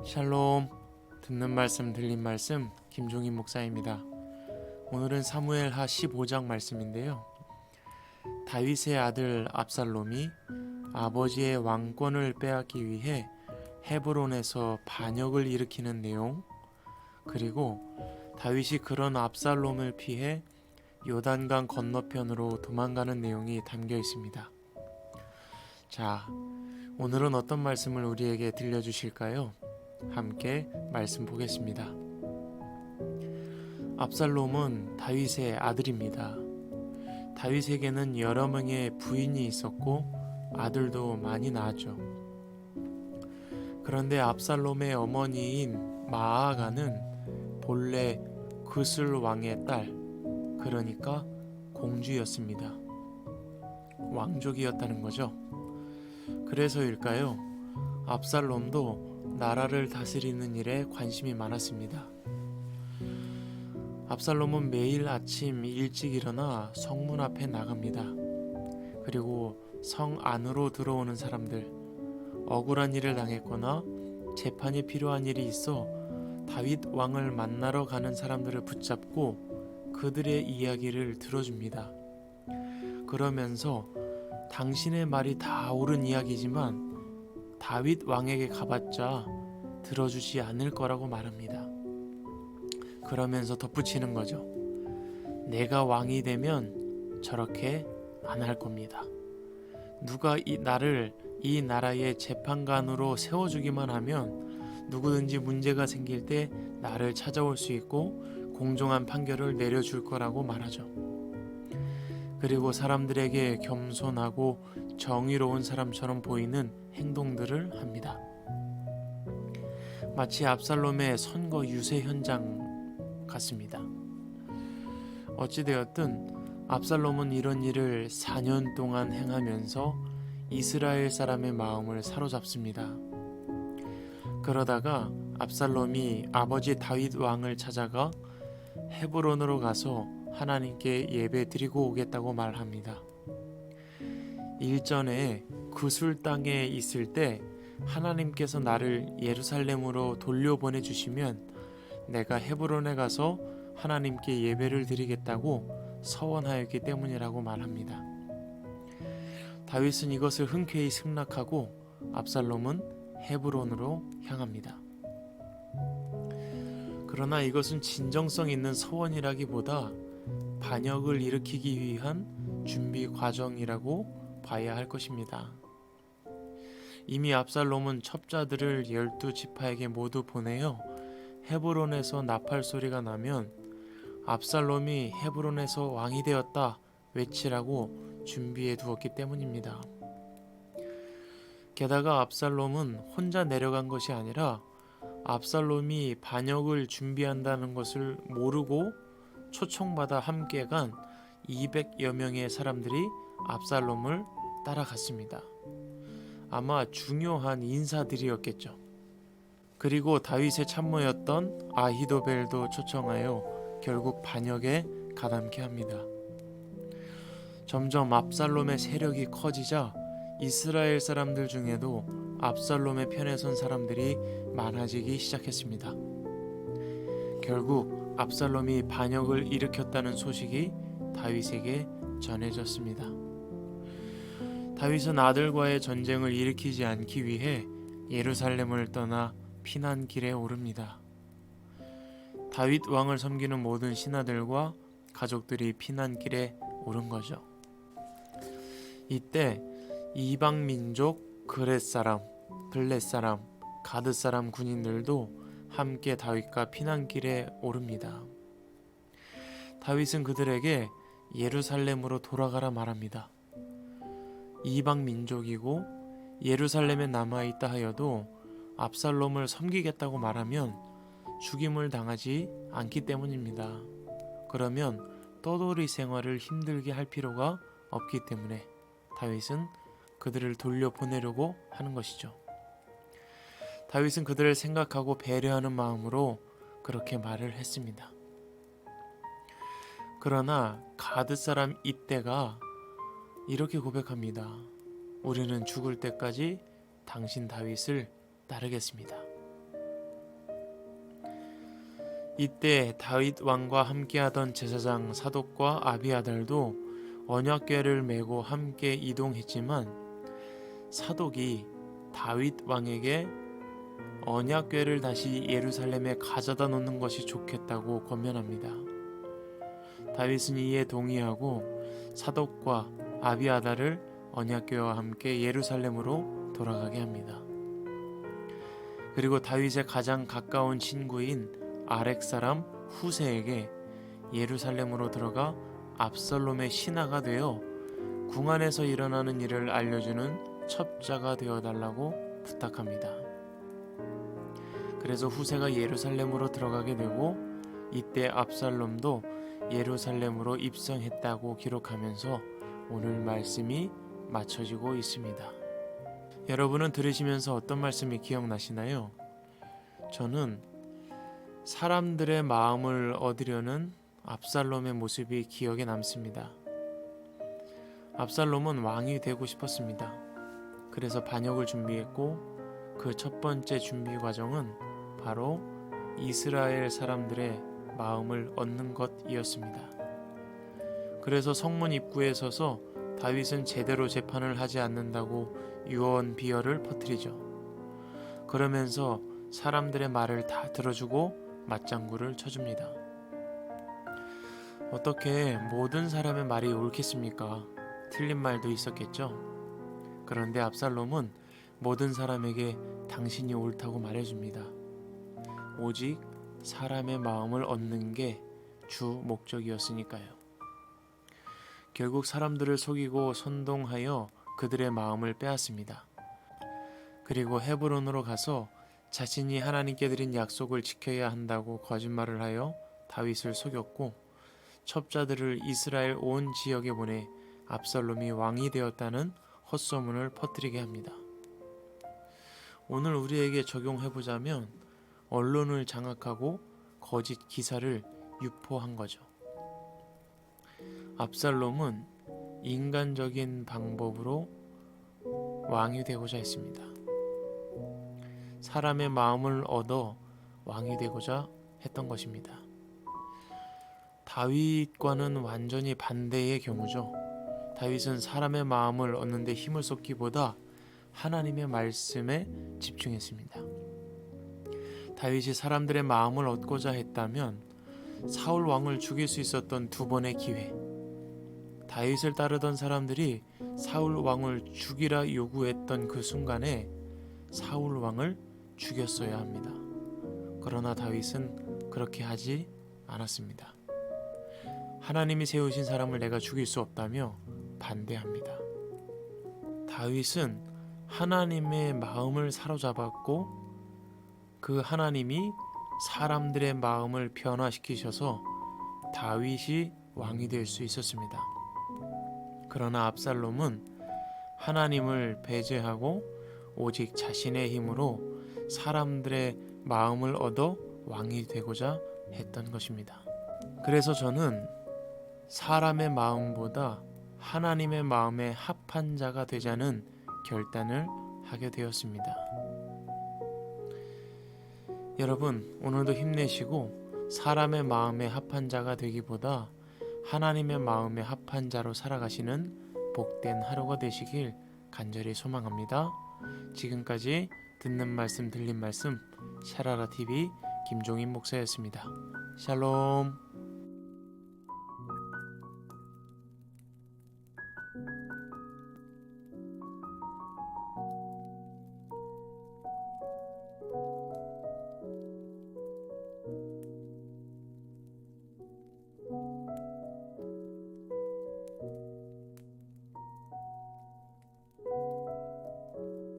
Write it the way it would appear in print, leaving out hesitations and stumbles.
샬롬, 듣는 말씀 들린 말씀 김종인 목사입니다. 오늘은 사무엘하 15장 말씀인데요. 다윗의 아들 압살롬이 아버지의 왕권을 빼앗기 위해 헤브론에서 반역을 일으키는 내용, 그리고 다윗이 그런 압살롬을 피해 요단강 건너편으로 도망가는 내용이 담겨 있습니다. 자, 오늘은 어떤 말씀을 우리에게 들려주실까요? 함께 말씀 보겠습니다. 압살롬은 다윗의 아들입니다. 다윗에게는 여러 명의 부인이 있었고 아들도 많이 낳았죠. 그런데 압살롬의 어머니인 마아가는 본래 그술 왕의 딸, 그러니까 공주였습니다. 왕족이었다는 거죠. 그래서일까요? 압살롬도 나라를 다스리는 일에 관심이 많았습니다. 압살롬은 매일 아침 일찍 일어나 성문 앞에 나갑니다. 그리고 성 안으로 들어오는 사람들, 억울한 일을 당했거나 재판이 필요한 일이 있어 다윗 왕을 만나러 가는 사람들을 붙잡고 그들의 이야기를 들어줍니다. 그러면서 당신의 말이 다 옳은 이야기지만 다윗 왕에게 가봤자 들어주지 않을 거라고 말합니다. 그러면서 덧붙이는 거죠. 내가 왕이 되면 저렇게 안 할 겁니다. 누가 나를 이 나라의 재판관으로 세워주기만 하면 누구든지 문제가 생길 때 나를 찾아올 수 있고 공정한 판결을 내려줄 거라고 말하죠. 그리고 사람들에게 겸손하고 정의로운 사람처럼 보이는 행동들을 합니다. 마치 압살롬의 선거 유세 현장 같습니다. 어찌되었든 압살롬은 이런 일을 4년 동안 행하면서 이스라엘 사람의 마음을 사로잡습니다. 그러다가 압살롬이 아버지 다윗 왕을 찾아가 헤브론으로 가서 하나님께 예배 드리고 오겠다고 말합니다. 일전에 그술 땅에 있을 때 하나님께서 나를 예루살렘으로 돌려보내 주시면 내가 헤브론에 가서 하나님께 예배를 드리겠다고 서원하였기 때문이라고 말합니다. 다윗은 이것을 흔쾌히 승낙하고 압살롬은 헤브론으로 향합니다. 그러나 이것은 진정성 있는 서원이라기보다 반역을 일으키기 위한 준비 과정이라고 봐야 할 것입니다. 이미 압살롬은 첩자들을 12지파에게 모두 보내어 헤브론에서 나팔 소리가 나면 압살롬이 헤브론에서 왕이 되었다 외치라고 준비해 두었기 때문입니다. 게다가 압살롬은 혼자 내려간 것이 아니라 압살롬이 반역을 준비한다는 것을 모르고 초청받아 함께 간 200여 명의 사람들이 압살롬을 따라갔습니다. 아마 중요한 인사들이었겠죠. 그리고 다윗의 참모였던 아히도벨도 초청하여 결국 반역에 가담케 합니다. 점점 압살롬의 세력이 커지자 이스라엘 사람들 중에도 압살롬의 편에 선 사람들이 많아지기 시작했습니다. 결국 압살롬이 반역을 일으켰다는 소식이 다윗에게 전해졌습니다. 다윗은 아들과의 전쟁을 일으키지 않기 위해 예루살렘을 떠나 피난길에 오릅니다. 다윗 왕을 섬기는 모든 신하들과 가족들이 피난길에 오른 거죠. 이때 이방 민족 그렛 사람, 블렛 사람, 가드 사람 군인들도 함께 다윗과 피난길에 오릅니다. 다윗은 그들에게 예루살렘으로 돌아가라 말합니다. 이방 민족이고 예루살렘에 남아있다 하여도 압살롬을 섬기겠다고 말하면 죽임을 당하지 않기 때문입니다. 그러면 떠돌이 생활을 힘들게 할 필요가 없기 때문에 다윗은 그들을 돌려보내려고 하는 것이죠. 다윗은 그들을 생각하고 배려하는 마음으로 그렇게 말을 했습니다. 그러나 가드 사람 이때가 이렇게 고백합니다. 우리는 죽을 때까지 당신 다윗을 따르겠습니다. 이때 다윗 왕과 함께하던 제사장 사독과 아비아달도 언약궤를 메고 함께 이동했지만 사독이 다윗 왕에게 언약궤를 다시 예루살렘에 가져다 놓는 것이 좋겠다고 권면합니다. 다윗은 이에 동의하고 사독과 아비아달을 언약궤와 함께 예루살렘으로 돌아가게 합니다. 그리고 다윗의 가장 가까운 친구인 아렉 사람 후세에게 예루살렘으로 들어가 압살롬의 신하가 되어 궁 안에서 일어나는 일을 알려주는 첩자가 되어달라고 부탁합니다. 그래서 후세가 예루살렘으로 들어가게 되고 이때 압살롬도 예루살렘으로 입성했다고 기록하면서 오늘 말씀이 맞춰지고 있습니다. 여러분은 들으시면서 어떤 말씀이 기억나시나요? 저는 사람들의 마음을 얻으려는 압살롬의 모습이 기억에 남습니다. 압살롬은 왕이 되고 싶었습니다. 그래서 반역을 준비했고 그 첫 번째 준비 과정은 바로 이스라엘 사람들의 마음을 얻는 것이었습니다. 그래서 성문 입구에 서서 다윗은 제대로 재판을 하지 않는다고 유언 비어를 퍼뜨리죠. 그러면서 사람들의 말을 다 들어주고 맞장구를 쳐줍니다. 어떻게 모든 사람의 말이 옳겠습니까? 틀린 말도 있었겠죠. 그런데 압살롬은 모든 사람에게 당신이 옳다고 말해줍니다. 오직 사람의 마음을 얻는 게 주 목적이었으니까요. 결국 사람들을 속이고 선동하여 그들의 마음을 빼앗습니다. 그리고 헤브론으로 가서 자신이 하나님께 드린 약속을 지켜야 한다고 거짓말을 하여 다윗을 속였고 첩자들을 이스라엘 온 지역에 보내 압살롬이 왕이 되었다는 헛소문을 퍼뜨리게 합니다. 오늘 우리에게 적용해보자면 언론을 장악하고 거짓 기사를 유포한 거죠. 압살롬은 인간적인 방법으로 왕이 되고자 했습니다. 사람의 마음을 얻어 왕이 되고자 했던 것입니다. 다윗과는 완전히 반대의 경우죠. 다윗은 사람의 마음을 얻는 데 힘을 쏟기보다 하나님의 말씀에 집중했습니다. 다윗이 사람들의 마음을 얻고자 했다면 사울 왕을 죽일 수 있었던 두 번의 기회, 다윗을 따르던 사람들이 사울 왕을 죽이라 요구했던 그 순간에 사울 왕을 죽였어야 합니다. 그러나 다윗은 그렇게 하지 않았습니다. 하나님이 세우신 사람을 내가 죽일 수 없다며 반대합니다. 다윗은 하나님의 마음을 사로잡았고 그 하나님이 사람들의 마음을 변화시키셔서 다윗이 왕이 될 수 있었습니다. 그러나 압살롬은 하나님을 배제하고 오직 자신의 힘으로 사람들의 마음을 얻어 왕이 되고자 했던 것입니다. 그래서 저는 사람의 마음보다 하나님의 마음에 합한 자가 되자는 결단을 하게 되었습니다. 여러분, 오늘도 힘내시고 사람의 마음에 합한 자가 되기보다 하나님의 마음에 합한 자로 살아가시는 복된 하루가 되시길 간절히 소망합니다. 지금까지 듣는 말씀 들린 말씀 샤라라TV 김종인 목사였습니다. 샬롬.